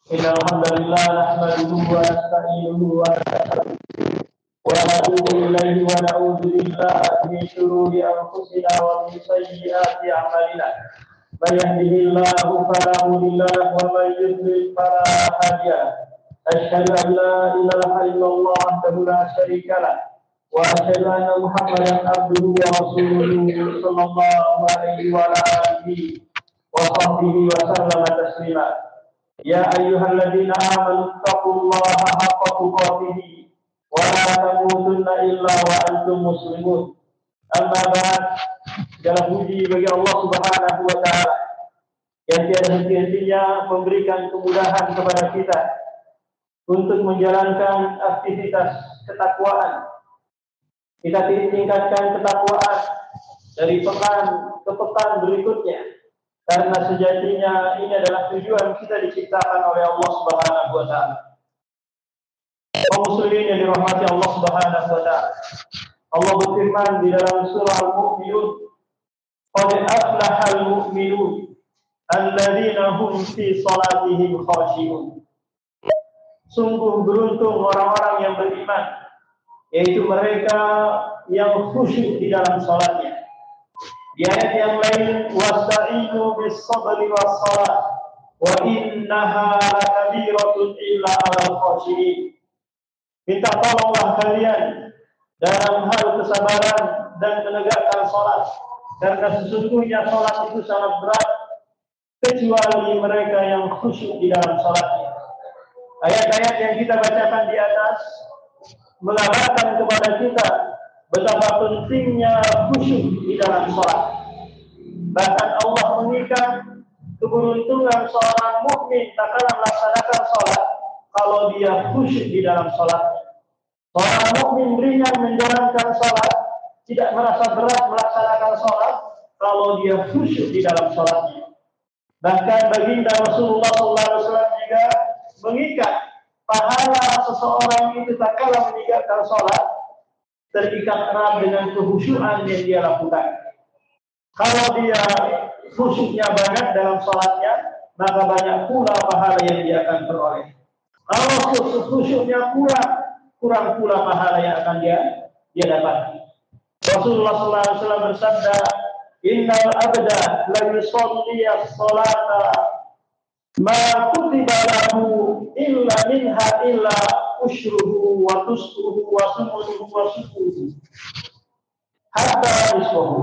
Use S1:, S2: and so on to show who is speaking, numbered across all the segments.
S1: Innal hamdalillah nahmaduhu wa nasta'inuhu wa nastaghfiruh wa natubu ilayhi wa na'udzu billahi min shururi anfusina wa min sayyiati a'malina. May yahdihillahu fala mudilla lahu wa may yudlil fala hadiya lahu. Asyhadu an la ilaha illallah wahdahu la syarika lahu wa asyhadu anna Muhammadan abduhu wa rasuluhu sallallahu alaihi wa alihi wa sahbihi wa sallama taslima. Ya ayyuhalladzina amanu taqullaha haqqa tuqatih wa la tamutunna illa wa antum muslimun. Amma ba'd. Segala puji bagi Allah Subhanahu wa taala yang tiada henti-hentinya memberikan kemudahan kepada kita untuk menjalankan aktivitas ketakwaan. Kita tingkatkan ketakwaan dari pekan ke pekan berikutnya, karena sejatinya ini adalah tujuan kita diciptakan oleh Allah Subhanahu wa taala. Kaum muslimin yang dirahmati Allah Subhanahu wa taala. Allah berfirman di dalam surah Al-Mu'minun, "Qad aflahal mu'minun alladzina hum fi salatihim khashi'un." Sungguh beruntung orang-orang yang beriman, yaitu mereka yang khusyuk di dalam salatnya. Di ayat yang lain, wasta'inu bis-sabri was-salat wa innaha lakabiratun illa 'alal khashiyin. Minta tolonglah kalian dalam hal kesabaran dan menegakkan salat, karena sesungguhnya salat itu sangat berat kecuali mereka yang khusyuk di dalam salatnya. Ayat-ayat yang kita bacakan di atas mengabarkan kepada kita betapa pentingnya khusyuk di dalam salat. Bahkan Allah mengikat keberuntungan seorang mukmin tak kalah melaksanakan salat kalau dia khusyuk di dalam salatnya. Seorang mukmin ringan menjalankan salat, tidak merasa berat melaksanakan salat kalau dia khusyuk di dalam salatnya. Bahkan baginda Rasulullah SAW juga mengikat pahala seseorang itu tak kalah meninggalkan salat terikat erat dengan kekhusyuan yang dia lakukan. Kalau dia khusyuknya banyak dalam salatnya, maka banyak pula pahala yang dia akan peroleh. Kalau khusyuknya kurang pula pahala yang akan dia dapat. Rasulullah SAW bersabda, "Innal abda la yusalli as-salata ma kutiba lahu illa minha illa usyruhu wa tusruhu wa sumunuhu wa syukuruhu hatta nisfuhu."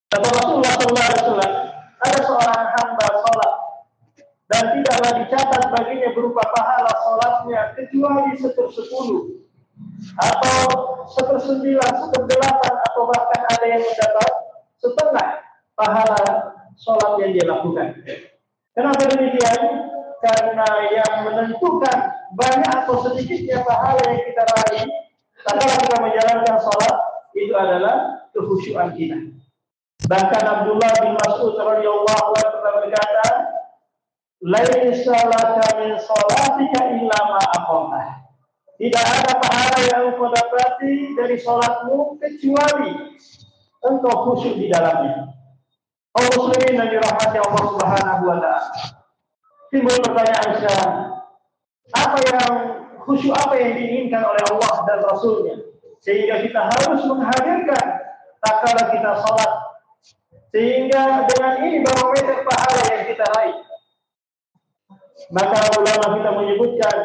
S1: Kata Rasulullah SAW, ada seorang hamba salat dan tidaklah dicatat baginya berupa pahala salatnya kecuali 1/10 atau 1/9, 1/8, atau bahkan ada yang mendapat setengah pahala salat yang dia lakukan. Kenapa demikian? Karena yang menentukan banyak atau sedikitnya pahala yang kita raih tatkala kita menjalankan salat itu adalah kekhusyuan kita. Bahkan Abdullah bin Mas'ud radhiyallahu anhu berkata, "Laisa laka min salatika illa ma aqamah." Tidak ada pahala yang engkau dapati dari salatmu kecuali engkau khusyuk di dalamnya. Kaum muslimin yang dirahmati Allah Subhanahu wa taala. Timbul pertanyaan sekarang, apa yang diinginkan oleh Allah dan Rasulnya sehingga kita harus menghadirkan tatkala kita salat, sehingga dengan ini barometer pahala yang kita raih. Maka ulama kita menyebutkan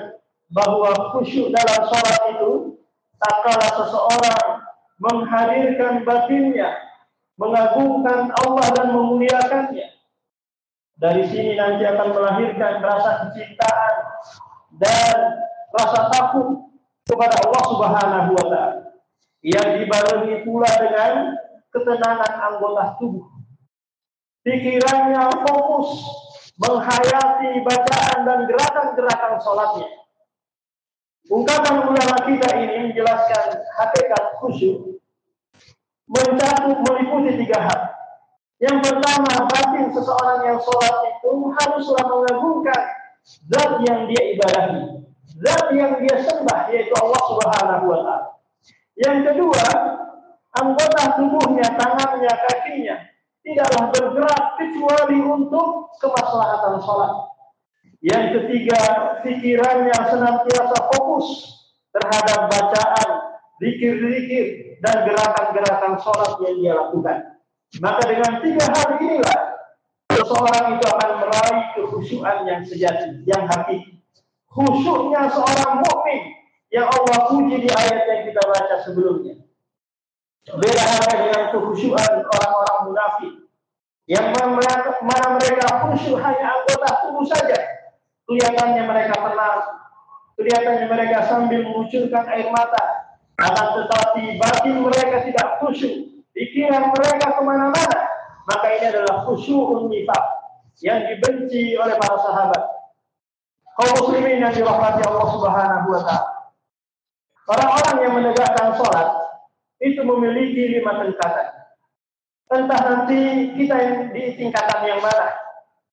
S1: bahwa khusyuk dalam salat itu tatkala seseorang menghadirkan batinnya, mengagungkan Allah dan memuliakannya. Dari sini nanti akan melahirkan rasa kecintaan dan rasa takut kepada Allah Subhanahu wa taala yang dibarengi pula dengan ketenangan anggota tubuh. Pikirannya fokus menghayati bacaan dan gerakan-gerakan salatnya. Ungkapan ulama kita ini menjelaskan hakikat khusyuk mencakup meliputi 3 hal. Yang pertama, batin seseorang yang sholat itu haruslah mengagungkan zat yang dia ibadahi, zat yang dia sembah, yaitu Allah Subhanahu wa taala. Yang kedua, anggota tubuhnya, tangannya, kakinya tidaklah bergerak kecuali untuk kemaslahatan sholat. Yang ketiga, pikirannya senantiasa fokus terhadap bacaan, zikir-zikir, dan gerakan-gerakan sholat yang dia lakukan. Maka dengan tiga hal inilah seseorang itu akan meraih kekhusyuan yang sejati, yang hakiki. Khusyuknya seorang mukmin yang Allah puji di ayat yang kita baca sebelumnya. Beda halnya dengan kekhusyuan orang-orang munafik yang mana mereka khusyuk hanya anggota tubuh saja. Kelihatannya mereka tenang, kelihatannya mereka sambil mengucurkan air mata, akan tetapi batin mereka tidak khusyuk, pikiran mereka kemana-mana. Maka ini adalah khusyu'un nifaq yang dibenci oleh para sahabat. Kaum muslimin yang dirahmati Allah Subhanahu wa taala. Orang-orang yang menegakkan sholat itu memiliki 5 tingkatan. Entah nanti kita di tingkatan yang mana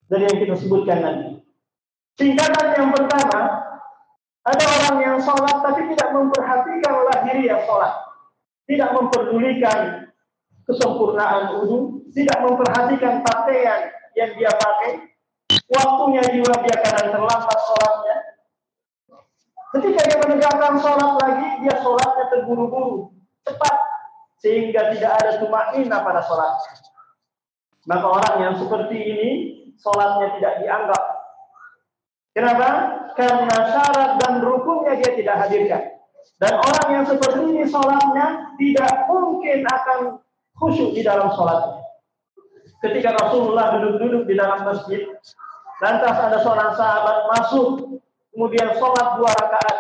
S1: dari yang kita sebutkan nanti. Tingkatan yang pertama, ada orang yang sholat tapi tidak memperhatikan lahiriah sholat, tidak memperdulikan kesempurnaan wudu, tidak memperhatikan pakaian yang dia pakai, waktunya juga dia kadang terlambat sholatnya. Ketika dia menegakkan sholat lagi, dia sholatnya terburu-buru, cepat, sehingga tidak ada tumainah pada sholatnya. Maka orang yang seperti ini, sholatnya tidak dianggap. Kenapa? Karena syarat dan rukunnya dia tidak hadirkan. Dan orang yang seperti ini sholatnya tidak mungkin akan khusyuk di dalam sholatnya. Ketika Rasulullah duduk-duduk di dalam masjid, lantas ada seorang sahabat masuk, kemudian sholat 2 rakaat.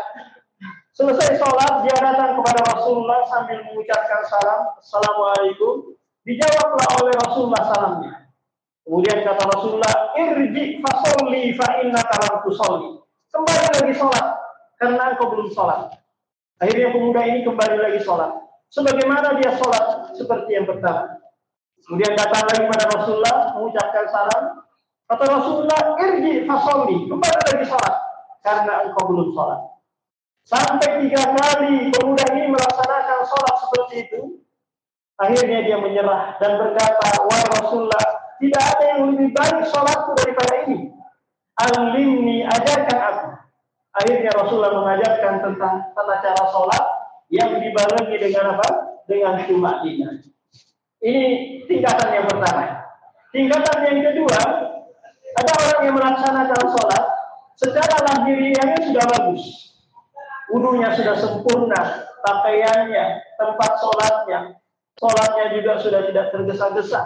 S1: Selesai sholat, dia datang kepada Rasulullah sambil mengucapkan salam, Assalamualaikum. Dijawablah oleh Rasulullah salamnya. Kemudian kata Rasulullah, irji fasolli fa innaka lam tusolli. Kembali lagi sholat, karena engkau belum sholat. Akhirnya pemuda ini kembali lagi sholat. Sebagaimana dia sholat seperti yang pertama. Kemudian datang lagi kepada Rasulullah, mengucapkan salam. Kata Rasulullah, irji fasolli. Kembali lagi sholat, karena engkau belum sholat. Sampai 3 kali pemuda ini melaksanakan sholat seperti itu. Akhirnya dia menyerah dan berkata, wahai Rasulullah, tidak ada yang lebih baik sholatku daripada ini. Alimni, ajarkan aku. Akhirnya Rasulullah mengajarkan tentang tata cara sholat yang dibarengi dengan apa? Dengan tumainah. Ini tingkatan yang pertama. Tingkatan yang kedua, ada orang yang melaksanakan sholat secara lahiriahnya sudah bagus. Wudunya sudah sempurna, pakaiannya, tempat sholatnya juga sudah tidak tergesa-gesa.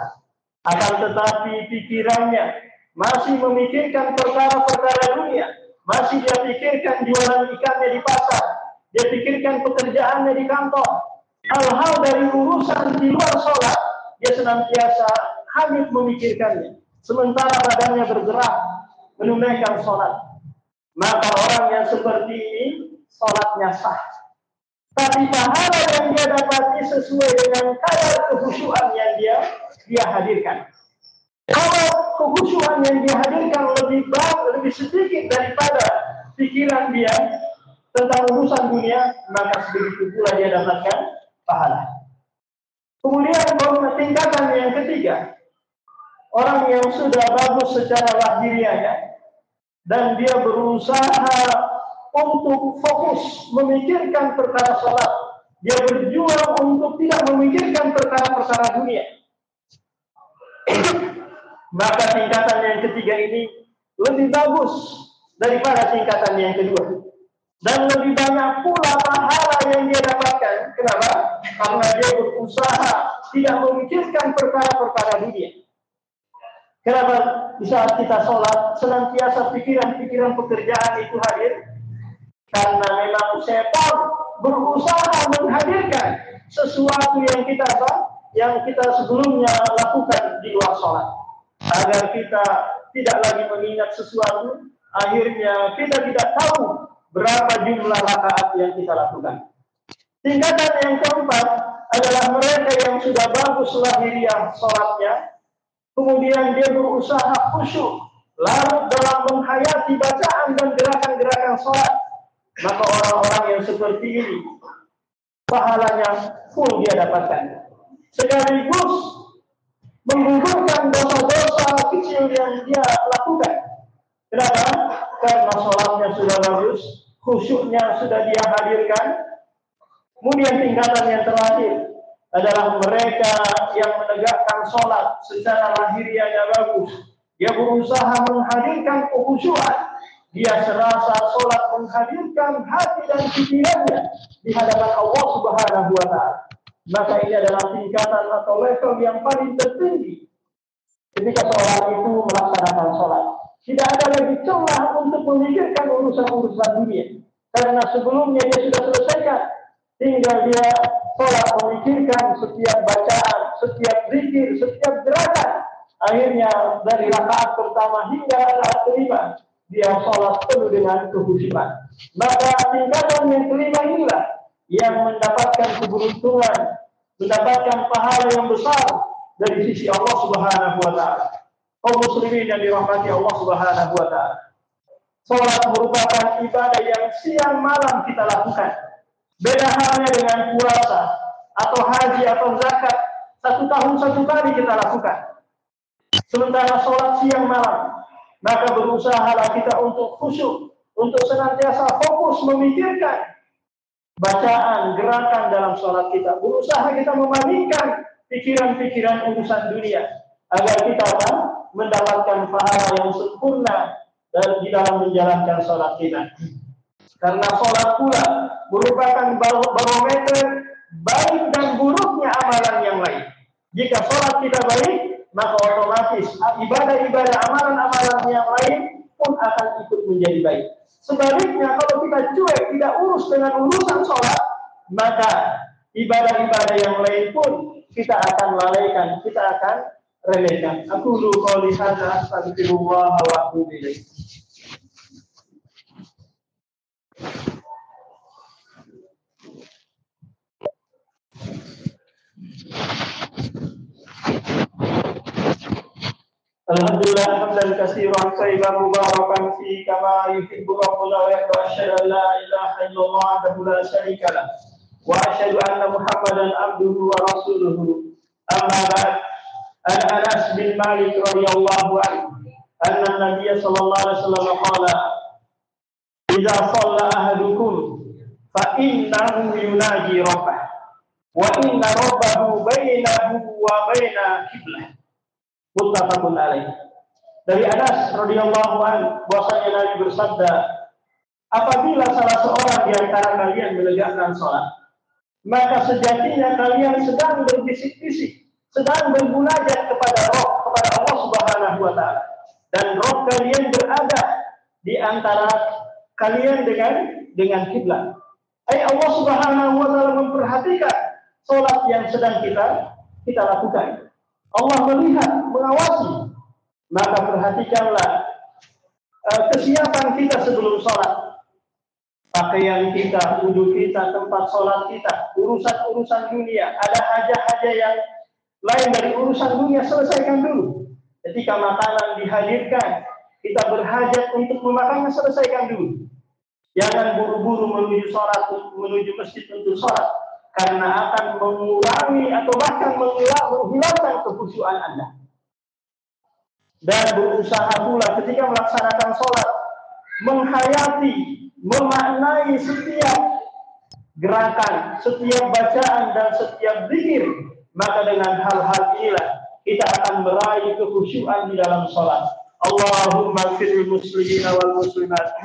S1: Akan tetapi pikirannya masih memikirkan perkara-perkara dunia, masih dia pikirkan jualan ikannya di pasar, dia pikirkan pekerjaannya di kantor. Hal-hal dari urusan di luar sholat, dia senantiasa hanya memikirkannya. Sementara badannya bergerak menunaikan sholat. Maka orang yang seperti ini, sholatnya sah. Tapi pahala yang dia dapati sesuai dengan kadar kekhusyuan yang dia hadirkan. Kalau kekhusyuan yang dia hadirkan lebih sedikit daripada pikiran dia tentang urusan dunia, maka sebegitu pula dia dapatkan pahala. Kemudian tingkatan yang ketiga, orang yang sudah bagus secara lahiriahnya dan dia berusaha untuk fokus memikirkan perkara sholat. Dia berjuang untuk tidak memikirkan perkara-perkara dunia. Maka tingkatan yang ketiga ini lebih bagus daripada tingkatan yang kedua. Dan lebih banyak pula pahala yang dia dapatkan. Kenapa? Karena dia berusaha tidak memikirkan perkara-perkara dunia. Kenapa? Di saat kita sholat, senantiasa pikiran-pikiran pekerjaan itu hadir. Karena memang setan berusaha menghadirkan sesuatu yang kita sebelumnya lakukan di luar sholat. Agar kita tidak lagi mengingat sesuatu, akhirnya kita tidak tahu berapa jumlah rakaat yang kita lakukan. Tingkatan yang keempat adalah mereka yang sudah bagus lahiriah sholatnya, kemudian dia berusaha khusyuk, larut dalam menghayati bacaan dan gerakan-gerakan sholat. Maka orang-orang yang seperti ini pahalanya full dia dapatkan. Sekaligus menggugurkan dosa-dosa kecil yang dia lakukan. Kenapa? Karena sholatnya sudah bagus, khusyuknya sudah dia hadirkan. Kemudian tingkatan yang terakhir adalah mereka yang menegakkan sholat secara lahiriahnya bagus. Dia berusaha menghadirkan kekhusyuan. Dia serasa sholat menghadirkan hati dan pikirannya di hadapan Allah Subhanahu wa Ta'ala. Maka ini adalah tingkatan atau level yang paling tertinggi ketika seorang itu melaksanakan sholat. Tidak ada lagi celah untuk memikirkan urusan-urusan dunia, karena sebelumnya dia sudah selesaikan. Tinggal dia sholat memikirkan setiap bacaan, setiap zikir, setiap gerakan. Akhirnya dari rakaat pertama hingga rakaat kelima, dia sholat penuh dengan kekhusyuan. Maka tingkatan yang kelima inilah yang mendapatkan keberuntungan, mendapatkan pahala yang besar dari sisi Allah Subhanahu wa Ta'ala. Kaum muslimin yang dirahmati Allah Subhanahu wa Ta'ala, sholat merupakan ibadah yang siang malam kita lakukan. Beda halnya dengan puasa atau haji atau zakat, 1 tahun 1 kali kita lakukan. Sementara sholat siang malam, maka berusahalah kita untuk khusyuk, untuk senantiasa fokus memikirkan bacaan, gerakan dalam sholat kita. Berusaha kita memalingkan pikiran-pikiran urusan dunia, agar kita akan mendapatkan pahala yang sempurna di dalam menjalankan sholat kita. Karena sholat pula merupakan barometer baik dan buruknya amalan yang lain. Jika sholat kita baik, maka otomatis ibadah-ibadah amalan-amalan yang lain pun akan ikut menjadi baik. Sebaliknya, kalau kita cuek, tidak urus dengan urusan sholat, maka ibadah-ibadah yang lain pun kita akan lalaikan, kita akan remehkan. Aku dulu qouli hadza astaghfirullah wa atubu ilaih. Alhamdulillah hamdan katsiran thayyiban mubarakan fi kama yuhibbu rabbuna wa yarda. Asyhadu an la ilaha illallah wahdahu la syarika lah wa asyhadu anna Muhammadan abduhu wa rasuluhu. Amma ba'd. An Anas bin Malik radhiyallahu anhu anna an-nabiy sallallahu alaihi wasallam qala idza shalla ahadukum fa innahu yunaji rabbah wa inna rabbahu bainahu wa baina qiblah. Muttafaqun alaih. Dari Anas radhiyallahu anhu bahwasanya Nabi bersabda, apabila salah seorang di antara kalian menegakkan salat, maka sejatinya kalian sedang berbisik-bisik, sedang bermunajat kepada Allah Subhanahu wa Ta'ala, dan roh kalian berada di antara kalian dengan kiblat. Allah Subhanahu wa Ta'ala memperhatikan salat yang sedang kita lakukan. Allah melihat, mengawasi. Maka perhatikanlah kesiapan kita sebelum sholat. Pakaian kita, wudhu kita, tempat sholat kita, urusan-urusan dunia. Ada hajat-hajat yang lain dari urusan dunia, selesaikan dulu. Ketika makanan dihadirkan, kita berhajat untuk memakannya, selesaikan dulu. Jangan buru-buru menuju sholat, menuju masjid untuk sholat, karena akan mengurangi atau bahkan menghilangkan kekhusyuan Anda. Dan berusaha pula ketika melaksanakan sholat, menghayati, memaknai setiap gerakan, setiap bacaan, dan setiap zikir. Maka dengan hal-hal inilah kita akan meraih kekhusyuan di dalam sholat. Allahumma firil muslimina wal muslimat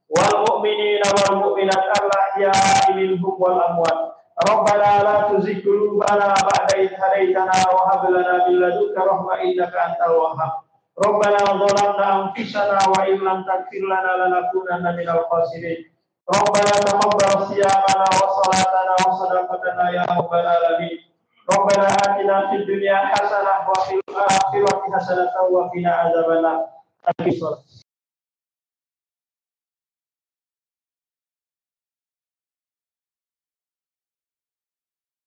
S1: wal mu'minina wal mu'minat al-ahya'i minhum wal amwat. Rabbana la tuzigh qulubana ba'da idh hadaytana wa hab lana min ladunka rahmah innaka antal wahhab. Rabbana zalamna anfusana wa in lam taghfir lana lanakunanna minal khasirin. Rabbana taqabbal siyamana wa salatana wa sadaqatana ya rabbal alamin. Rabbana atina fid dunya hasanah wa fil akhirati hasanah wa qina adzabannar.